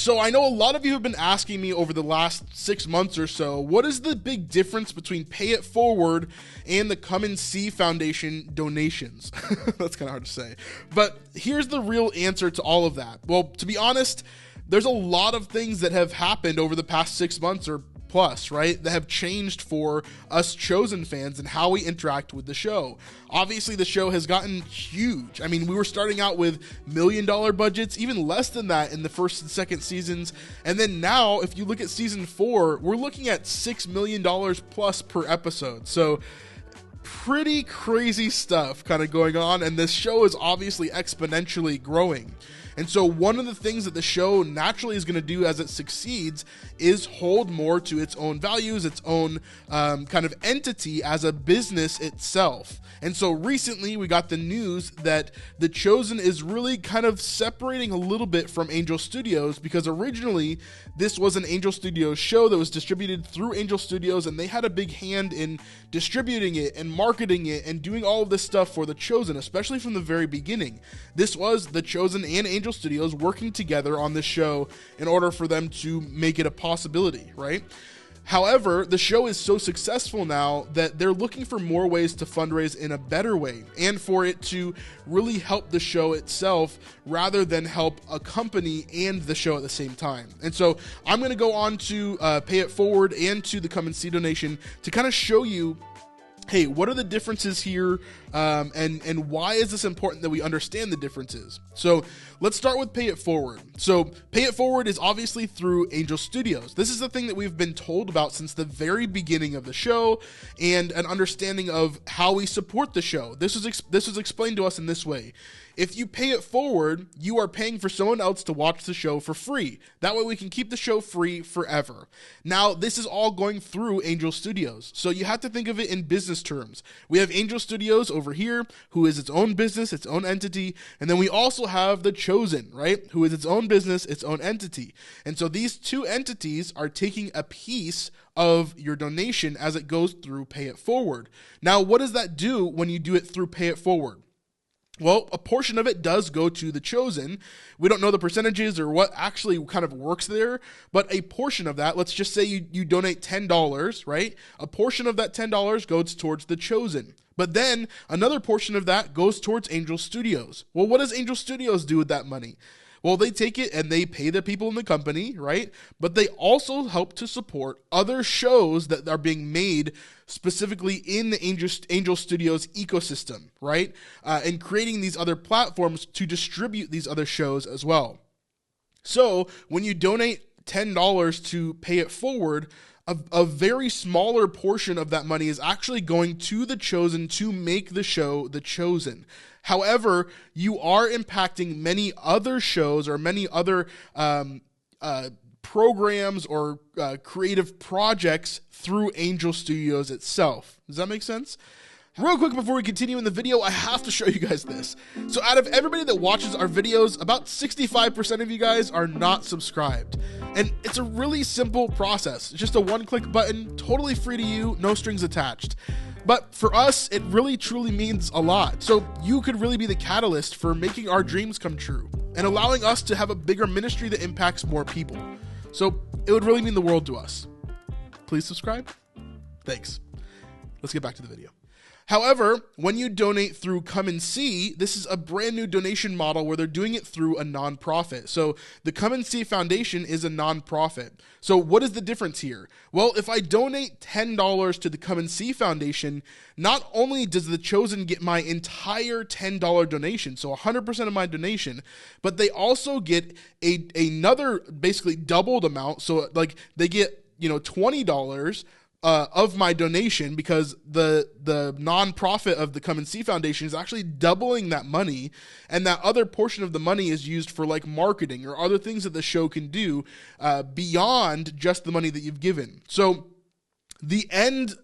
So I know a lot of you have been asking me over the last 6 months or so, what is the big difference between Pay It Forward and the Come and See Foundation donations? That's kind of hard to say. But here's the real answer to all of that. Well, to be honest, there's a lot of things that have happened over the past 6 months or plus, right, that have changed for us Chosen fans and how we interact with the show. Obviously, the show has gotten huge. I mean, we were starting out with $1 million budgets, even less than that in the first and second seasons. And then now, if you look at season 4, we're looking at $6 million plus per episode. So pretty crazy stuff kind of going on. And this show is obviously exponentially growing. And so one of the things that the show naturally is going to do as it succeeds is hold more to its own values, its own kind of entity as a business itself. And so recently we got the news that The Chosen is really kind of separating a little bit from Angel Studios, because originally this was an Angel Studios show that was distributed through Angel Studios, and they had a big hand in distributing it and marketing it and doing all of this stuff for The Chosen, especially from the very beginning. This was The Chosen and Angel Studios working together on this show in order for them to make it a possibility, right? However, the show is so successful now that they're looking for more ways to fundraise in a better way and for it to really help the show itself rather than help a company and the show at the same time. And so I'm going to go on to Pay It Forward and to the Come and See donation to kind of show you, hey, what are the differences here, and why is this important that we understand the differences? So let's start with Pay It Forward. So Pay It Forward is obviously through Angel Studios. This is the thing that we've been told about since the very beginning of the show, and an understanding of how we support the show. This was explained to us in this way. If you pay it forward, you are paying for someone else to watch the show for free. That way we can keep the show free forever. Now, this is all going through Angel Studios. So you have to think of it in business terms. We have Angel Studios over here, who is its own business, its own entity. And then we also have The Chosen, right? Who is its own business, its own entity. And so these two entities are taking a piece of your donation as it goes through Pay It Forward. Now, what does that do when you do it through Pay It Forward? Well, a portion of it does go to The Chosen. We don't know the percentages or what actually kind of works there, but a portion of that, let's just say you donate $10, right? A portion of that $10 goes towards The Chosen. But then another portion of that goes towards Angel Studios. Well, what does Angel Studios do with that money? Well, they take it and they pay the people in the company, right? But they also help to support other shows that are being made specifically in the Angel Studios ecosystem, right? And creating these other platforms to distribute these other shows as well. So when you donate $10 to Pay It Forward, a very smaller portion of that money is actually going to The Chosen to make the show The Chosen. However, you are impacting many other shows or many other programs or creative projects through Angel Studios itself. Does that make sense? Real quick before we continue in the video, I have to show you guys this. So out of everybody that watches our videos, about 65% of you guys are not subscribed. And it's a really simple process. It's just a one-click button, totally free to you, no strings attached. But for us, it really truly means a lot. So you could really be the catalyst for making our dreams come true and allowing us to have a bigger ministry that impacts more people. So it would really mean the world to us. Please subscribe. Thanks. Let's get back to the video. However, when you donate through Come and See, this is a brand new donation model where they're doing it through a nonprofit. So the Come and See Foundation is a nonprofit. So what is the difference here? Well, if I donate $10 to the Come and See Foundation, not only does The Chosen get my entire $10 donation, so 100% of my donation, but they also get another basically doubled amount. So like they get, $20 of my donation, because the nonprofit of the Come and See Foundation is actually doubling that money, and that other portion of the money is used for like marketing or other things that the show can do beyond just the money that you've given. So the end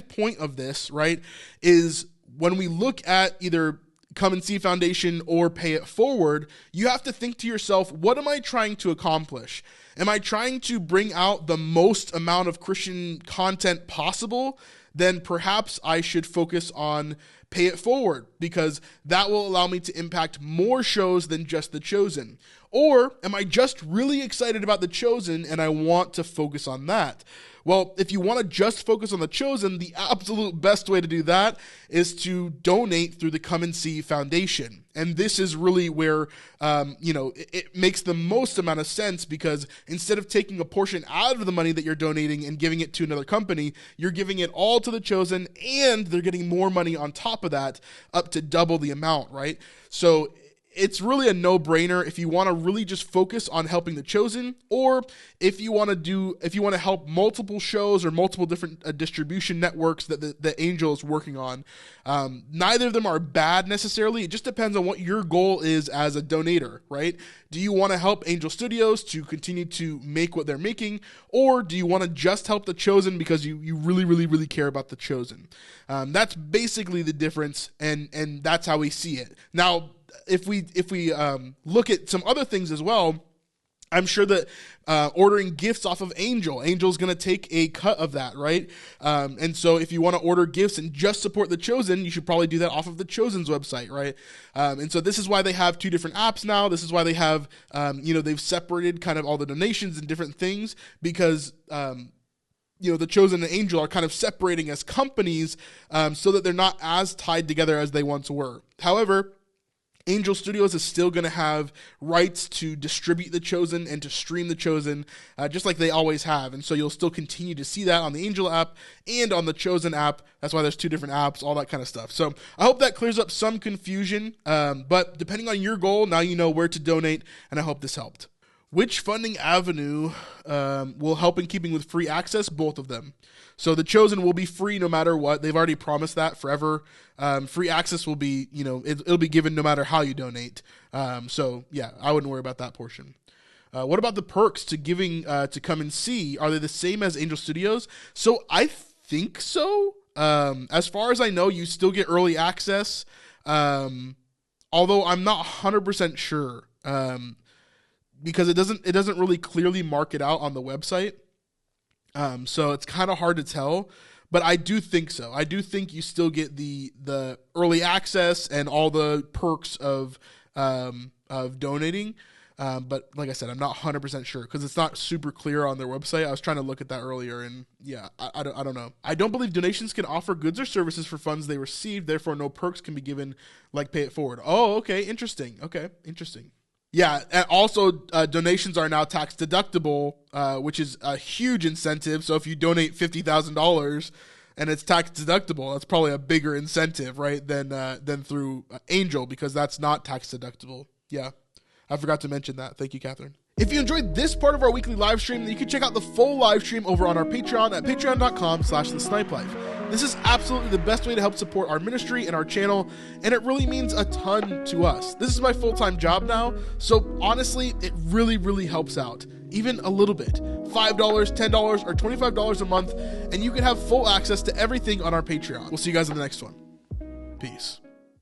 point of this, right, is when we look at either Come and See Foundation or Pay It Forward, you have to think to yourself, what am I trying to accomplish? Am I trying to bring out the most amount of Christian content possible? Then perhaps I should focus on Pay It Forward, because that will allow me to impact more shows than just The Chosen. Or am I just really excited about The Chosen and I want to focus on that? Well, if you want to just focus on The Chosen, the absolute best way to do that is to donate through the Come and See Foundation. And this is really where, it makes the most amount of sense, because instead of taking a portion out of the money that you're donating and giving it to another company, you're giving it all to The Chosen, and they're getting more money on top of that, up to double the amount, right? So it's really a no-brainer if you want to really just focus on helping The Chosen, or if you want to help multiple shows or multiple different distribution networks that the Angel is working on. Neither of them are bad necessarily. It just depends on what your goal is as a donator, right? Do you want to help Angel Studios to continue to make what they're making, or do you want to just help The Chosen because you really, really, really care about The Chosen? That's basically the difference, and that's how we see it. Now, if we look at some other things as well, I'm sure that ordering gifts off of Angel's going to take a cut of that, right? And so if you want to order gifts and just support The Chosen, you should probably do that off of The Chosen's website, right? And so this is why they have two different apps now. This is why they have, they've separated kind of all the donations and different things, because The Chosen and Angel are kind of separating as companies, so that they're not as tied together as they once were. However, Angel Studios is still going to have rights to distribute The Chosen and to stream The Chosen, just like they always have. And so you'll still continue to see that on the Angel app and on the Chosen app. That's why there's two different apps, all that kind of stuff. So I hope that clears up some confusion. But depending on your goal, now you know where to donate, and I hope this helped. Which funding avenue will help in keeping with free access? Both of them. So The Chosen will be free no matter what. They've already promised that forever. Free access will be, it'll be given no matter how you donate. So yeah, I wouldn't worry about that portion. What about the perks to giving to Come and See? Are they the same as Angel Studios? So I think so. As far as I know, you still get early access. Although I'm not 100% sure. Because it doesn't really clearly mark it out on the website. So it's kind of hard to tell, but I do think so. I do think you still get the early access and all the perks of donating. But like I said, I'm not 100% sure because it's not super clear on their website. I was trying to look at that earlier, and yeah, I don't know. I don't believe donations can offer goods or services for funds they received. Therefore, no perks can be given like Pay It Forward. Oh, okay, interesting. Yeah, and also donations are now tax deductible, which is a huge incentive. So if you donate $50,000 and it's tax deductible, that's probably a bigger incentive, right, than through Angel, because that's not tax deductible. Yeah, I forgot to mention that. Thank you, Catherine. If you enjoyed this part of our weekly live stream, then you can check out the full live stream over on our Patreon at patreon.com/thesnipelife. This is absolutely the best way to help support our ministry and our channel, and it really means a ton to us. This is my full-time job now, so honestly, it really, really helps out. Even a little bit. $5, $10, or $25 a month, and you can have full access to everything on our Patreon. We'll see you guys in the next one. Peace.